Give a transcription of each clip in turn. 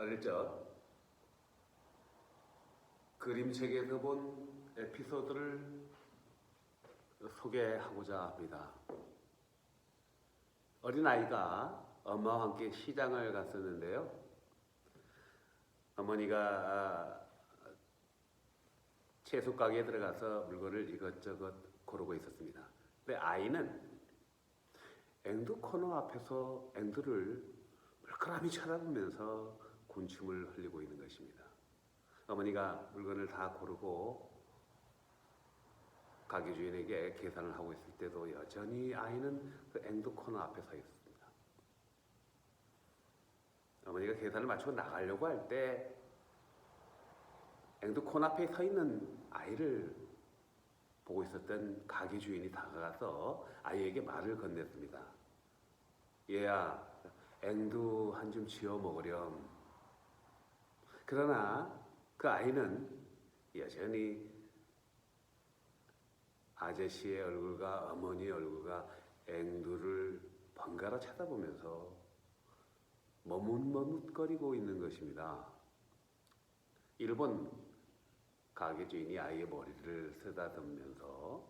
어릴 적 그림책에서 본 에피소드를 소개하고자 합니다. 어린아이가 엄마와 함께 시장을 갔었는데요. 어머니가 채소 가게에 들어가서 물건을 이것저것 고르고 있었습니다. 근데 아이는 앵두 코너 앞에서 앵두를 물끄러미 쳐다보면서 군침을 흘리고 있는 것입니다. 어머니가 물건을 다 고르고 가게 주인에게 계산을 하고 있을 때도 여전히 아이는 그 앵두 코너 앞에 서 있었습니다. 어머니가 계산을 마치고 나가려고 할 때 앵두 코너 앞에 서 있는 아이를 보고 있었던 가게 주인이 다가가서 아이에게 말을 건넸습니다. 얘야, 앵두 한 줌 지어 먹으렴. 그러나 그 아이는 여전히 아저씨의 얼굴과 어머니의 얼굴과 앵두를 번갈아 쳐다보면서 머뭇머뭇거리고 있는 것입니다. 일본 가게 주인이 아이의 머리를 쓰다듬으면서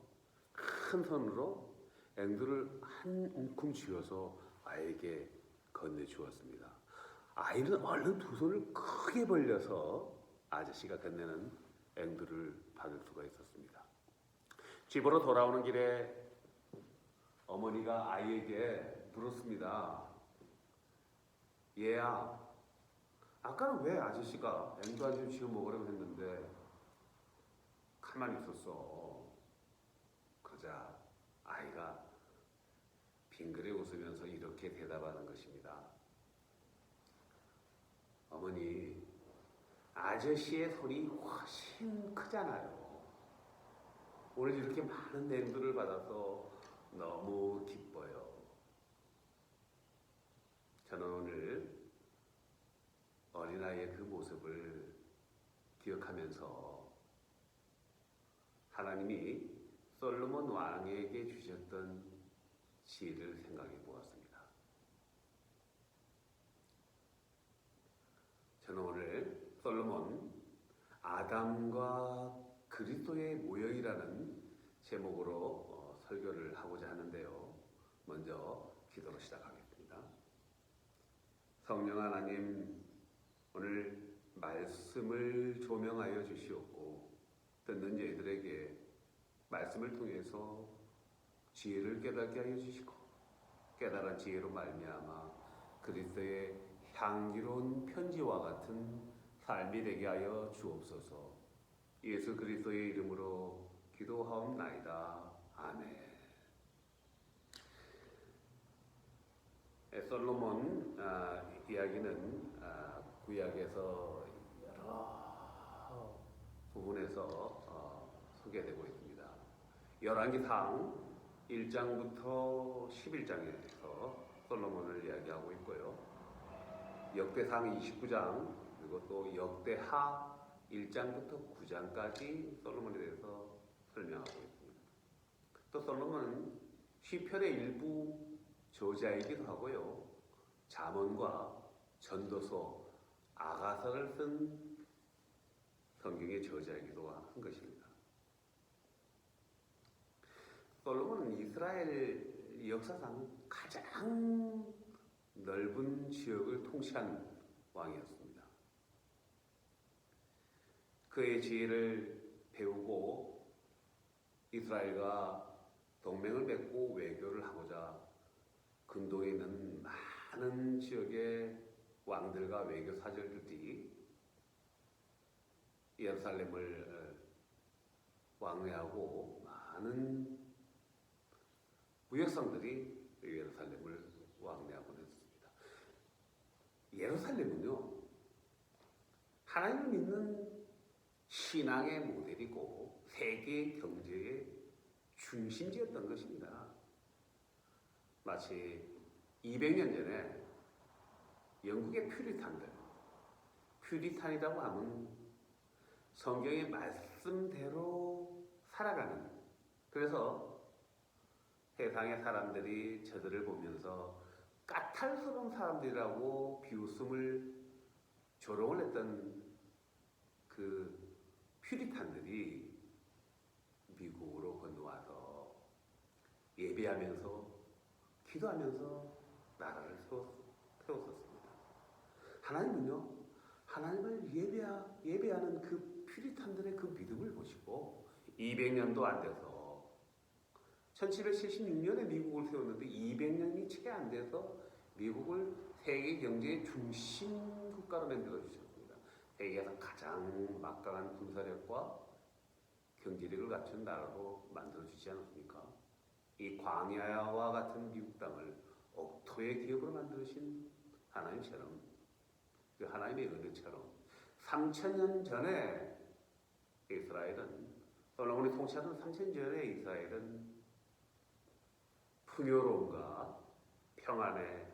큰 손으로 앵두를 한 움큼 쥐어서 아이에게 건네주었습니다. 아이는 얼른 두 손을 크게 벌려서 아저씨가 건네는 앵두를 받을 수가 있었습니다. 집으로 돌아오는 길에 어머니가 아이에게 물었습니다. 얘야, 아까는 왜 아저씨가 앵두 한 줌 지어 먹으라고 했는데 가만히 있었어? 그러자 아이가 빙그레 웃으면서 이렇게 대답하는 것입니다. 어머니, 아저씨의 손이 훨씬 크잖아요. 오늘 이렇게 많은 앵두를 받아서 너무 기뻐요. 저는 오늘 어린아이의 그 모습을 기억하면서 하나님이 솔로몬 왕에게 주셨던 지혜를 생각해 보았습니다. 저는 오늘 솔로몬 아담과 그리스도의 모형이라는 제목으로 설교를 하고자 하는데요. 먼저 기도로 시작하겠습니다. 성령 하나님, 오늘 말씀을 조명하여 주시옵고 듣는 저희들에게 말씀을 통해서 지혜를 깨닫게 하여 주시고 깨달은 지혜로 말미암아 그리스도의 향기로운 편지와 같은 삶이 되게 하여 주옵소서. 예수 그리스도의 이름으로 기도하옵나이다. 아멘. 솔로몬 이야기는 구약에서 여러 부분에서 소개되고 있습니다. 열왕기상 1장부터 11장에서 솔로몬을 이야기하고 있고요. 역대상 29장 그리고 또 역대하 1장부터 9장까지 솔로몬에 대해서 설명하고 있습니다. 또 솔로몬은 시편의 일부 저자이기도 하고요. 잠언과 전도서, 아가서를 쓴 성경의 저자이기도 한 것입니다. 솔로몬은 이스라엘 역사상 가장 넓은 지역을 통치한 왕이었습니다. 그의 지혜를 배우고 이스라엘과 동맹을 맺고 외교를 하고자 근동에 있는 많은 지역의 왕들과 외교 사절들이 예루살렘을 왕래하고 많은 무역상들이 예루살렘을 왕래하곤 했습니다. 예루살렘은요, 하나님을 믿는 신앙의 모델이고 세계 경제의 중심지였던 것입니다. 마치 200년 전에 영국의 퓨리탄이라고 하면 성경의 말씀대로 살아가는, 그래서 세상의 사람들이 저들을 보면서 까탈스러운 사람들이라고 비웃음을 조롱을 했던 그 퓨리탄들이 미국으로 건너와서 예배하면서 기도하면서 나라를 세웠었습니다. 하나님은요, 하나님을 예배하는 그 퓨리탄들의 그 믿음을 보시고 200년도 안 돼서 1776년에 미국을 세웠는데 200년이 채 안 돼서 미국을 세계 경제의 중심 국가로 만들어 주셨습니다. 세계에서 가장 막강한 군사력과 경제력을 갖춘 나라로 만들어 주지 않았습니까? 이 광야와 같은 미국 땅을 옥토의 기업으로 만드신 하나님처럼, 그 하나님의 은혜처럼 3000년 전에 이스라엘은, 솔로몬이 통치하던 3000년 전에 이스라엘은 풍요로움과 평안의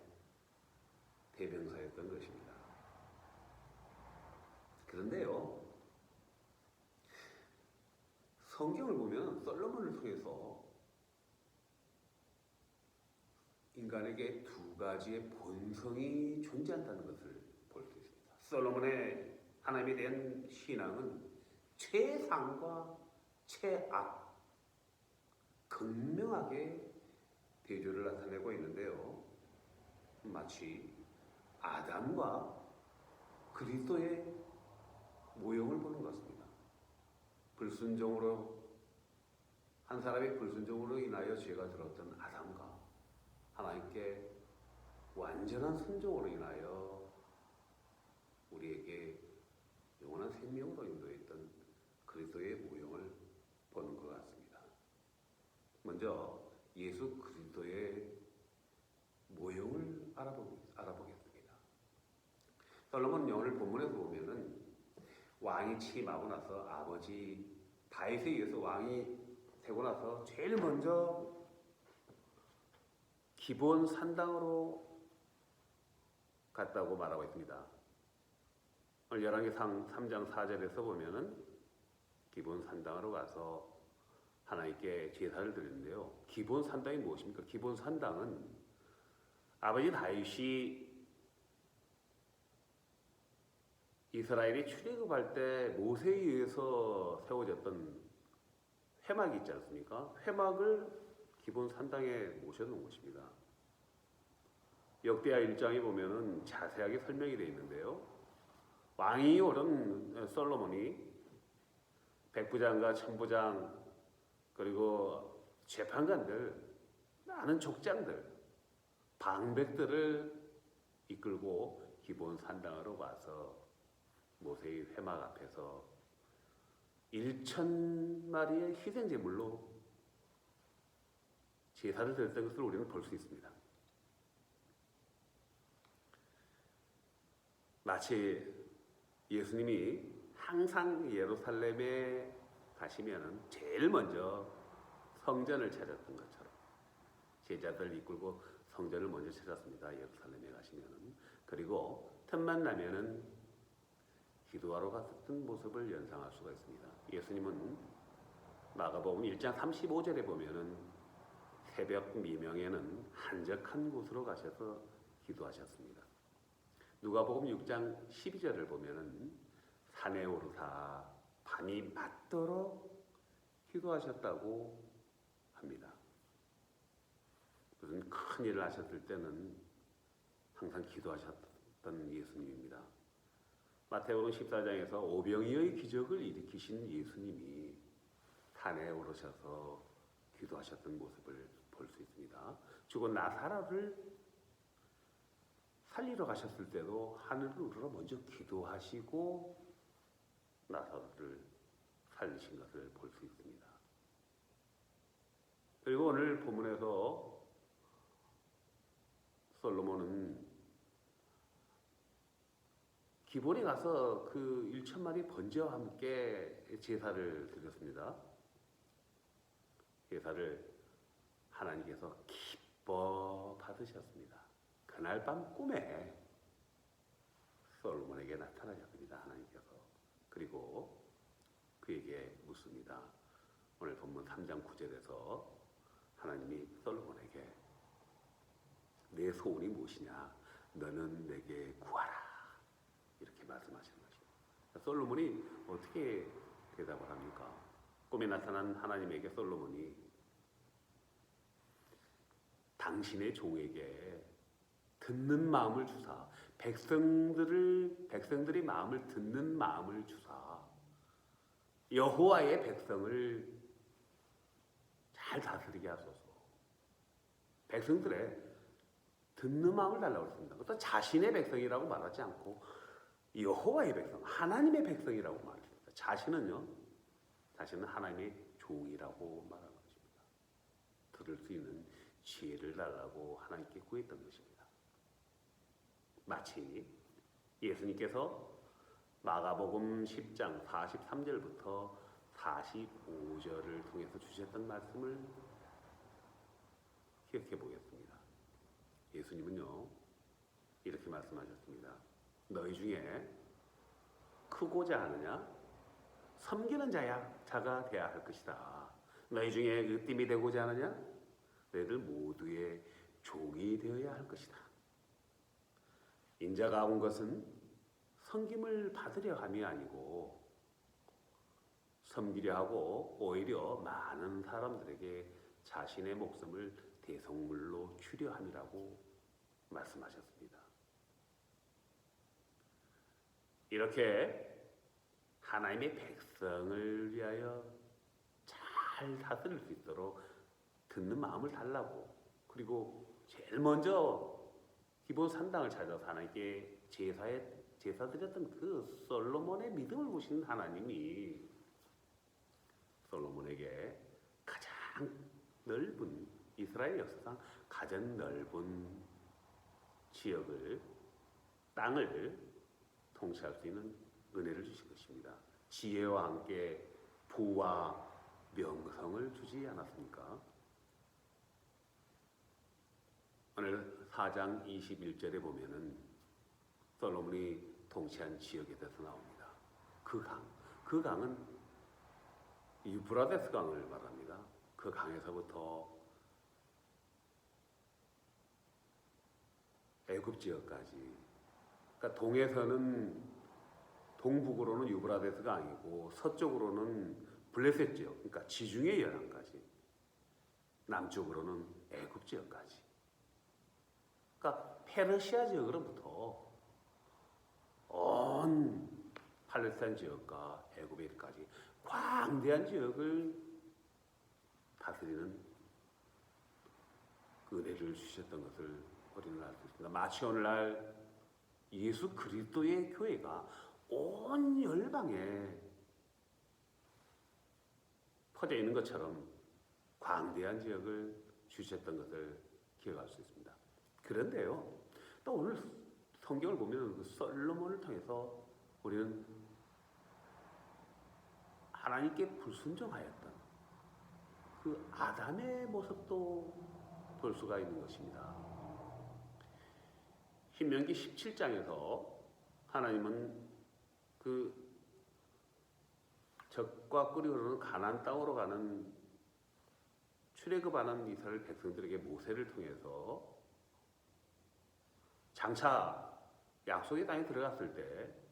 대명사였던 것입니다. 그런데요, 성경을 보면 솔로몬을 통해서 인간에게 두 가지의 본성이 존재한다는 것을 볼 수 있습니다. 솔로몬의 하나님에 대한 신앙은 최상과 최악, 극명하게 대조를 나타내고 있는데요. 마치 아담과 그리스도의 모형을 보는 것 같습니다. 불순종으로, 한 사람의 불순종으로 인하여 죄가 들었던 아담과 하나님께 완전한 순종으로 인하여 우리에게 영원한 생명으로 인도했던 그리스도의 모형을 보는 것 같습니다. 먼저 예수 그리스도의 모형을 알아보겠습니다. 솔로몬은 오늘 본문에서 보면은 왕이 취임하고 나서 아버지 다윗에 의해서 왕이 되고 나서 제일 먼저 기본 산당으로 갔다고 말하고 있습니다. 오늘 열왕기상 3장 4절에서 보면은 기본 산당으로 가서 하나님께 제사를 드리는데요. 기본 산당이 무엇입니까? 기본 산당은 아버지 다윗이 이스라엘이 출애굽할 때 모세에 의해서 세워졌던 회막이 있지 않습니까? 회막을 기본 산당에 모셔놓은 것입니다. 역대하 1장에 보면은 자세하게 설명이 되어 있는데요. 왕이 오른 솔로몬이 백부장과 천부장 그리고 재판관들, 많은 족장들, 방백들을 이끌고 기본 산당으로 와서 모세의 회막 앞에서 1000마리의 희생제물로 제사를 드렸던 것을 우리는 볼 수 있습니다. 마치 예수님이 항상 예루살렘에 가시면은 제일 먼저 성전을 찾았던 것처럼 제자들 이끌고 성전을 먼저 찾았습니다. 예루살렘에 가시면은. 그리고 틈만 나면은 기도하러 갔던 모습을 연상할 수가 있습니다. 예수님은 마가복음 1장 35절에 보면은 새벽 미명에는 한적한 곳으로 가셔서 기도하셨습니다. 누가복음 6장 12절을 보면은 산에 오르사 밤이 맞도록 기도하셨다고 합니다. 무슨 큰 일을 하셨을 때는 항상 기도하셨던 예수님입니다. 마태복음 14장에서 오병이어의 기적을 일으키신 예수님이 산에 오르셔서 기도하셨던 모습을 볼 수 있습니다. 죽은 나사로를 살리러 가셨을 때도 하늘을 우러러 먼저 기도하시고 나사로를 살리신 것을 볼 수 있습니다. 그리고 오늘 본문에서 솔로몬은 기본에 가서 그 1000마리 번제와 함께 제사를 드렸습니다. 제사를 하나님께서 기뻐 받으셨습니다. 그날 밤 꿈에 솔로몬에게 나타나셨습니다. 하나님께서. 그리고 그에게 묻습니다. 오늘 본문 3장 9절에서 하나님이 솔로몬에게 내 소원이 무엇이냐? 너는 내게 구하라. 이렇게 말씀하시는 것입니다. 솔로몬이 어떻게 대답을 합니까? 꿈에 나타난 하나님에게 솔로몬이 당신의 종에게 듣는 마음을 주사, 백성들의 마음을 듣는 마음을 주사, 여호와의 백성을 잘 다스리게 하소서. 백성들의 듣는 마음을 달라고 했습니다. 그것도 자신의 백성이라고 말하지 않고 여호와의 백성, 하나님의 백성이라고 말했습니다. 자신은 하나님의 종이라고 말하는 것입니다. 들을 수 있는 지혜를 달라고 하나님께 구했던 것입니다. 마치 예수님께서 마가복음 10장 43절부터 45절을 통해서 주셨던 말씀을 기억해 보겠습니다. 예수님은요, 이렇게 말씀하셨습니다. 너희 중에 크고자 하느냐? 섬기는 자가 되어야 할 것이다. 너희 중에 으뜸이 되고자 하느냐? 너희들 모두의 종이 되어야 할 것이다. 인자가 온 것은 섬김을 받으려 함이 아니고 섬기려 하고 오히려 많은 사람들에게 자신의 목숨을 대속물로 주려 함이라고 말씀하셨습니다. 이렇게 하나님의 백성을 위하여 잘 다스릴 수 있도록 듣는 마음을 달라고, 그리고 제일 먼저 기본 산당을 찾아서 하나님께 제사 드렸던 그 솔로몬의 믿음을 보시는 하나님이 솔로몬에게 가장 넓은, 이스라엘 역사상 가장 넓은 지역을, 땅을 통치할 수 있는 은혜를 주신 것입니다. 지혜와 함께 부와 명성을 주지 않았습니까? 오늘 4장 21절에 보면은 솔로몬이 통치한 지역에 대해서 나옵니다. 그 강은 유브라데스 강을 말합니다. 그 강에서부터 애굽 지역까지, 그러니까 동북으로는 유브라데스가 아니고 서쪽으로는 블레셋 지역, 그러니까 지중해 연안까지, 남쪽으로는 애굽 지역까지, 그러니까 페르시아 지역으로부터 온 팔레스타인 지역과 애굽에까지 광대한 지역을 다스리는 은혜를 주셨던 것을 우리는 알 수 있습니다. 마치 오늘날 예수 그리스도의 교회가 온 열방에 퍼져 있는 것처럼 광대한 지역을 주셨던 것을 기억할 수 있습니다. 그런데요, 또 오늘 성경을 보면 그 솔로몬을 통해서 우리는 하나님께 불순종하였던 그 아담의 모습도 볼 수가 있는 것입니다. 신명기 17장에서 하나님은 그 적과 꿀이 흐르는 가나안 땅으로 가는 출애굽하는 이스라엘 백성들에게 모세를 통해서 장차 약속의 땅에 들어갔을 때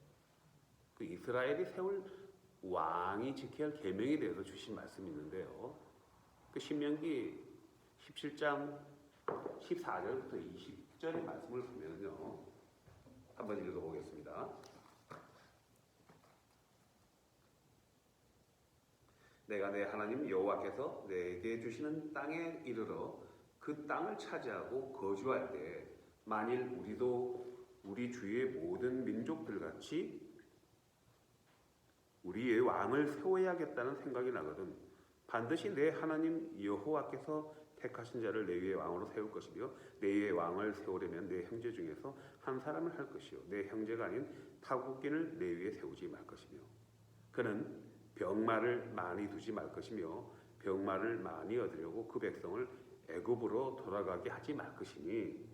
그 이스라엘이 세울 왕이 지켜야 할 계명에 대해서 주신 말씀이 있는데요. 그 신명기 17장 14절부터 20절의 말씀을 보면요, 한번 읽어보겠습니다. 내가 내 하나님 여호와께서 내게 주시는 땅에 이르러 그 땅을 차지하고 거주할 때 만일 우리도 우리 주위의 모든 민족들 같이 우리의 왕을 세워야겠다는 생각이 나거든 반드시 내 하나님 여호와께서 택하신 자를 내 위에 왕으로 세울 것이며 내 위에 왕을 세우려면 내 형제 중에서 한 사람을 할 것이요 내 형제가 아닌 타국인을 내 위에 세우지 말 것이며 그는 병마를 많이 두지 말 것이며 병마를 많이 얻으려고 그 백성을 애굽으로 돌아가게 하지 말 것이니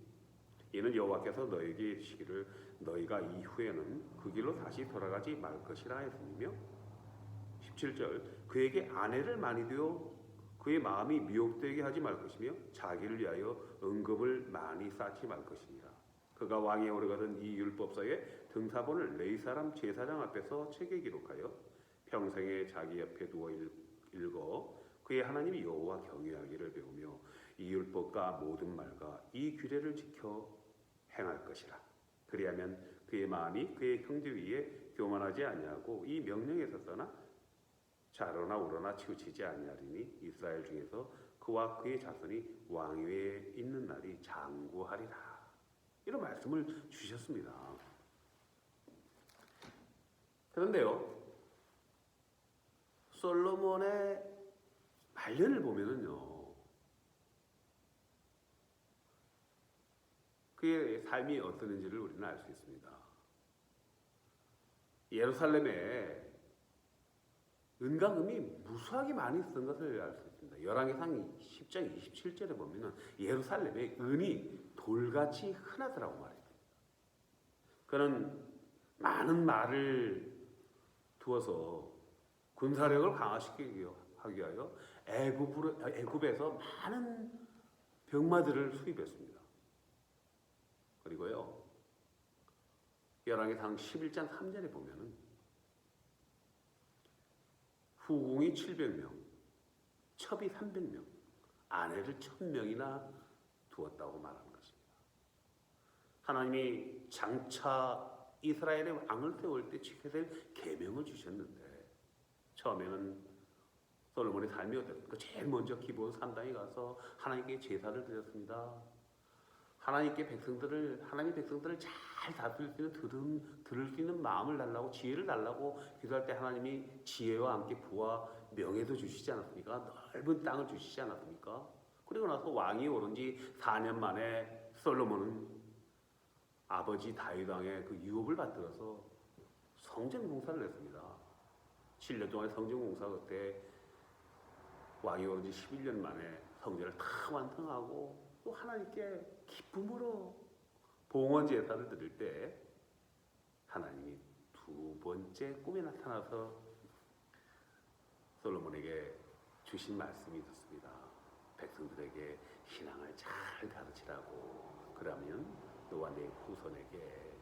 이는 여호와께서 너에게 이르시기를 너희가 이후에는 그 길로 다시 돌아가지 말 것이라 했으며 17절 그에게 아내를 많이 두어 그의 마음이 미혹되게 하지 말 것이며 자기를 위하여 은금을 많이 쌓지 말 것이니라. 그가 왕위에 오르거든 이 율법서의 등사본을 레위 사람 제사장 앞에서 책에 기록하여 평생에 자기 옆에 두어 읽어 그의 하나님 여호와 경외하기를 배우며 이 율법과 모든 말과 이 규례를 지켜 행할 것이라. 그리하면 그의 마음이 그의 형제 위에 교만하지 아니하고 이 명령에서 떠나 좌로나 우로나 치우치지 아니하리니 이스라엘 중에서 그와 그의 자손이 왕위에 있는 날이 장구하리라. 이런 말씀을 주셨습니다. 그런데요, 솔로몬의 말년을 보면은요, 그의 삶이 어떠는지를 우리는 알 수 있습니다. 예루살렘에 은과 금이 무수하게 많이 있었던 것을 알 수 있습니다. 열왕기상 10장 27절에 보면은 예루살렘에 은이 돌같이 흔하더라고 말입니다. 그는 많은 말을 두어서 군사력을 강화시키기 위하여 애굽에서 많은 병마들을 수입했습니다. 그리고요, 열왕기상 11장 3절에 보면은 후궁이 700명, 첩이 300명, 아내를 1000명이나 두었다고 말하는 것입니다. 하나님이 장차 이스라엘의 왕을 세울 때 지켜야 될 계명을 주셨는데 처음에는 솔로몬의 삶이 어땠습니까? 제일 먼저 기브온 산당에 가서 하나님께 제사를 드렸습니다. 하나님의 백성들을 잘 다스릴 수 있는 들을 수 있는 마음을 달라고, 지혜를 달라고 기도할 때 하나님이 지혜와 함께 부와 명예도 주시지 않았습니까? 넓은 땅을 주시지 않았습니까? 그리고 나서 왕이 오른 지 4년 만에 솔로몬은 아버지 다윗 왕의 그 유업을 받들어서 성전 공사를 했습니다. 7년 동안 성전 공사 그때 왕이 오른 지 11년 만에 성전을 다 완성하고 또 하나님께 기쁨으로 봉헌 제사를 드릴 때 하나님이 두 번째 꿈에 나타나서 솔로몬에게 주신 말씀이 있었습니다. 백성들에게 신앙을 잘 가르치라고. 그러면 너와 내 후손에게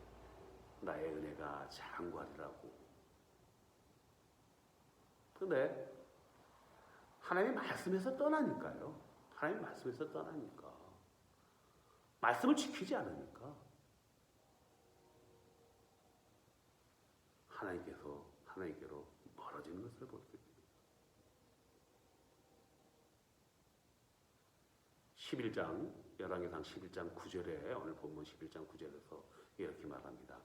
나의 은혜가 장구하리라고. 근데 하나님의 말씀에서 떠나니까요. 하나님의 말씀에서 떠나니까. 말씀을 지키지 않으니까 하나님께로 멀어지는 것을 볼 수 있습니다. 11장 열왕기상 11장 9절에 오늘 본문 11장 9절에서 이렇게 말합니다.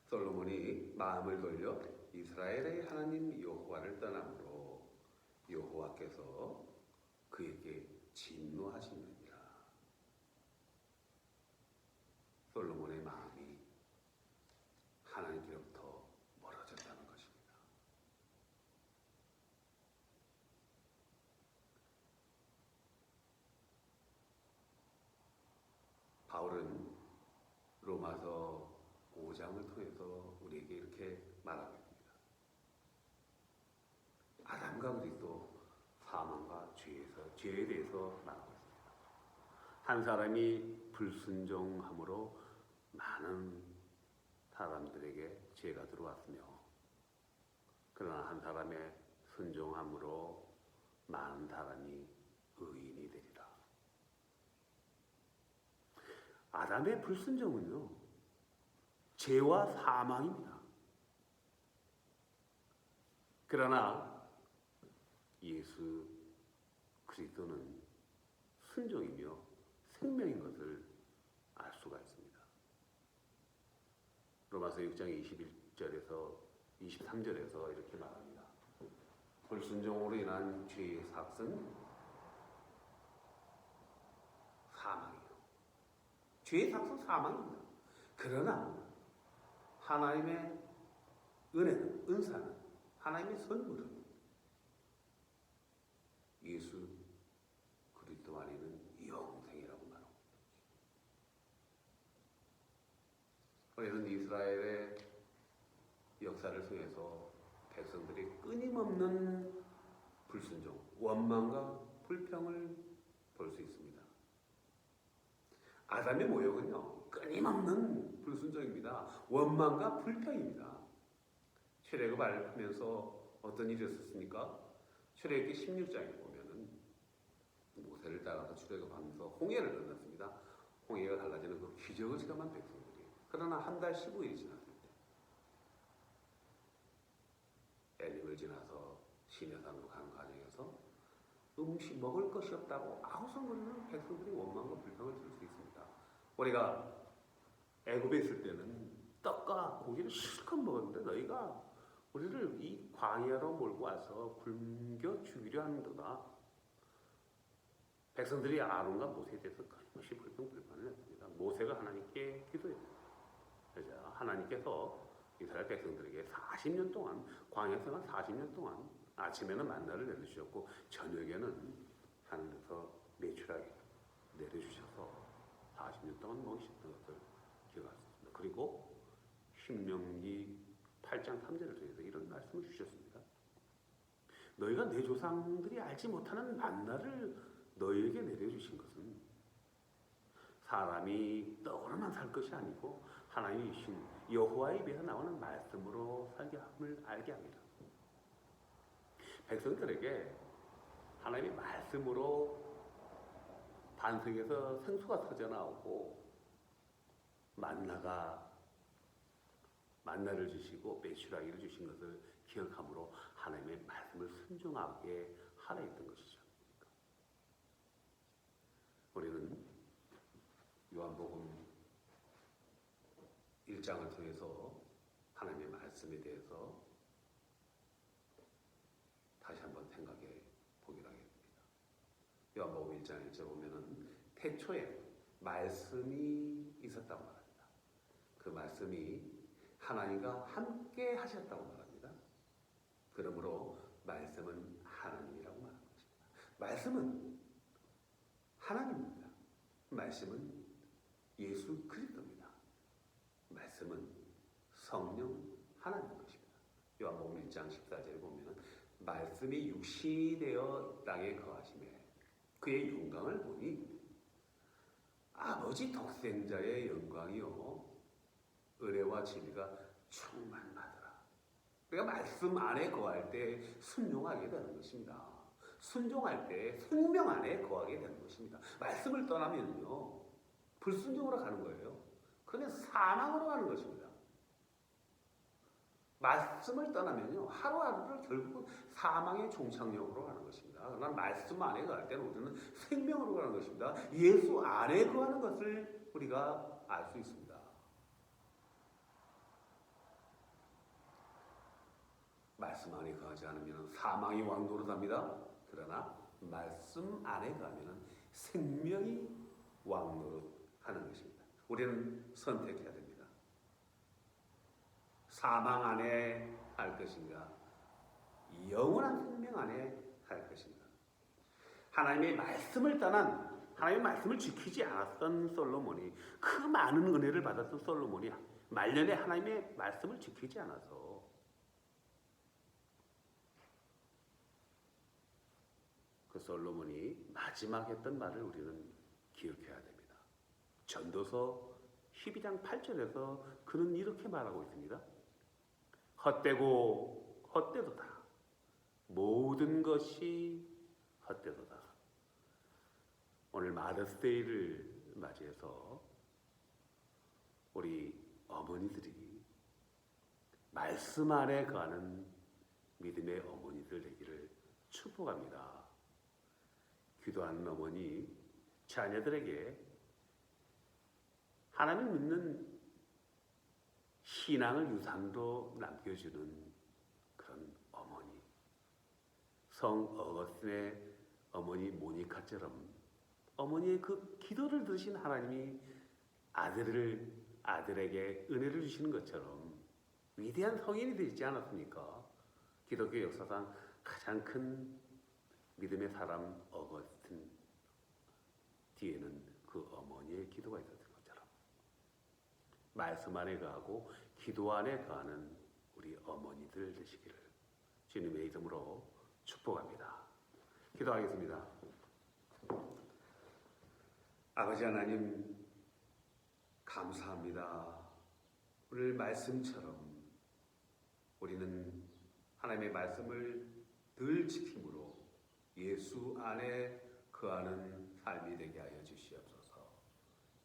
솔로몬이 마음을 돌려 이스라엘의 하나님 여호와를 떠남으로 여호와께서 그에게 진노하시느니라. 솔로몬의 마음이 하나님께로부터 멀어졌다는 것입니다. 바울은 로마서 5장을 통해서 우리에게 이렇게 말하고 있습니다. 아담과 그리스도, 사망과 죄에 대해서 말하고 있습니다. 한 사람이 불순종함으로 많은 사람들에게 죄가 들어왔으며, 그러나 한 사람의 순종함으로 많은 사람이 의인이 되리라. 아담의 불순종은요, 죄와 사망입니다. 그러나 예수 그리스도는 순종이며 생명인 것을 알 수가 있습니다. 로마서 6장 21절에서 23절에서 이렇게 말합니다. 불순종으로 인한 죄의 삭은 사망이요. 죄의 삭은 사망입니다. 그러나 하나님의 은혜는, 은사는, 하나님의 선물은 예수 그리스도 안에는 영생이라고 말합니다. 우리는 이스라엘의 역사를 통해서 백성들이 끊임없는 원망과 불평을 볼 수 있습니다. 아담의 모욕은요, 끊임없는 불순종입니다. 원망과 불평입니다. 출애굽을 하면서 어떤 일이 있었습니까? 출애굽기 16장에 보면은 모세를 따라서 출애굽하면서 홍해를 건넜습니다. 홍해가 갈라지는 그 기적을 체험한 백성들이. 그러나 한 달 15일이 지났을 때 엘림을 지나서 시내산으로 가는 과정에서 음식 먹을 것이 없다고 아우성거리는 백성들이 원망과 불평을 들을 수 있습니다. 우리가 애굽에 있을 때는 떡과 고기를 실컷 먹었는데 너희가 우리를 이 광야로 몰고 와서 굶겨 죽이려 하는도다. 백성들이 아론과 모세에 대해서 끊임없이 불평불만을 했습니다. 모세가 하나님께 기도했습니다. 그래서 하나님께서 이스라엘 백성들에게 40년 동안 광야 생활 40년 동안 아침에는 만나를 내려주셨고 저녁에는 하늘에서 매출하게 내려주셔서 40년 동안 먹이셨던 것을 기억하셨습니다. 그리고 신명기 8장 3절을 통해서 이런 말씀을 주셨습니다. 너희가 내 조상들이 알지 못하는 만나를 너희에게 내려주신 것은 사람이 떡으로만 살 것이 아니고 하나님이 주신 여호와의 입에서 나오는 말씀으로 살게 함을 알게 합니다. 백성들에게 하나님의 말씀으로 반석에서 생수가 터져나오고 만나를 주시고 매출하기를 주신 것을 기억함으로 하나님의 말씀을 순종하게 하라 했던 것이죠. 우리는 요한복음 1장을 통해서 하나님의 말씀에 대해서 다시 한번 생각해 보기로 하겠습니다. 요한복음 1장 1절 보면은 태초에 말씀이 있었다고 말합니다. 그 말씀이 하나님과 함께 하셨다고 말합니다. 그러므로 말씀은 하나님이라고 말하는 것입니다. 말씀은 하나님입니다. 말씀은 예수 그리스도입니다. 말씀은 성령 하나님인 것입니다. 요한복음 1장 14절에 보면 말씀이 육신이 되어 땅에 거하시매 그의 영광을 보니 아버지 독생자의 영광이요 은혜와 진리가 충만하더라. 그러니까 말씀 안에 거할 때 순종하게 되는 것입니다. 순종할 때 생명 안에 거하게 되는 것입니다. 말씀을 떠나면요 불순종으로 가는 거예요. 그냥 사망으로 가는 것입니다. 말씀을 떠나면요 하루하루를 결국 사망의 종착역으로 가는 것입니다. 그러나 말씀 안에 거할 때는 우리는 생명으로 가는 것입니다. 예수 안에 거하는 것을 우리가 알 수 있습니다. 말씀 안에 거하지 않으면 사망이 왕노릇합니다. 그러나 말씀 안에 거하면 생명이 왕노릇하는 것입니다. 우리는 선택해야 됩니다. 사망 안에 할 것인가, 영원한 생명 안에 할 것인가. 하나님의 말씀을 떠난, 하나님의 말씀을 지키지 않았던 솔로몬이, 그 많은 은혜를 받았던 솔로몬이 말년에 하나님의 말씀을 지키지 않아서 그 솔로몬이 마지막 했던 말을 우리는 기억해야 됩니다. 전도서 12장 8절에서 그는 이렇게 말하고 있습니다. 헛되고 헛되도다. 모든 것이 헛되도다. 오늘 마더스데이를 맞이해서 우리 어머니들이 말씀 안에 거하는 믿음의 어머니들 되기를 축복합니다. 기도하는 어머니, 자녀들에게 하나님을 믿는 신앙을 유산으로 남겨주는 그런 어머니. 성 어거스틴의 어머니 모니카처럼 어머니의 그 기도를 들으신 하나님이 아들에게 은혜를 주시는 것처럼 위대한 성인이 되지 않았습니까? 기독교 역사상 가장 큰 믿음의 사람 어거스틴 뒤에는 그 어머니의 기도가 있었던 것처럼 말씀 안에 거하고 기도 안에 거하는 우리 어머니들 되시기를 주님의 이름으로 축복합니다. 기도하겠습니다. 아버지 하나님, 감사합니다. 오늘 말씀처럼 우리는 하나님의 말씀을 늘 지킴으로 예수 안에 거하는 삶이 되게 하여 주시옵소서.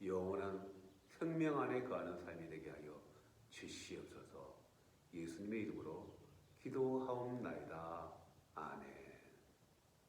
영원한 생명 안에 거하는 삶이 되게 하여 주시옵소서. 예수님의 이름으로 기도하옵나이다. 아멘.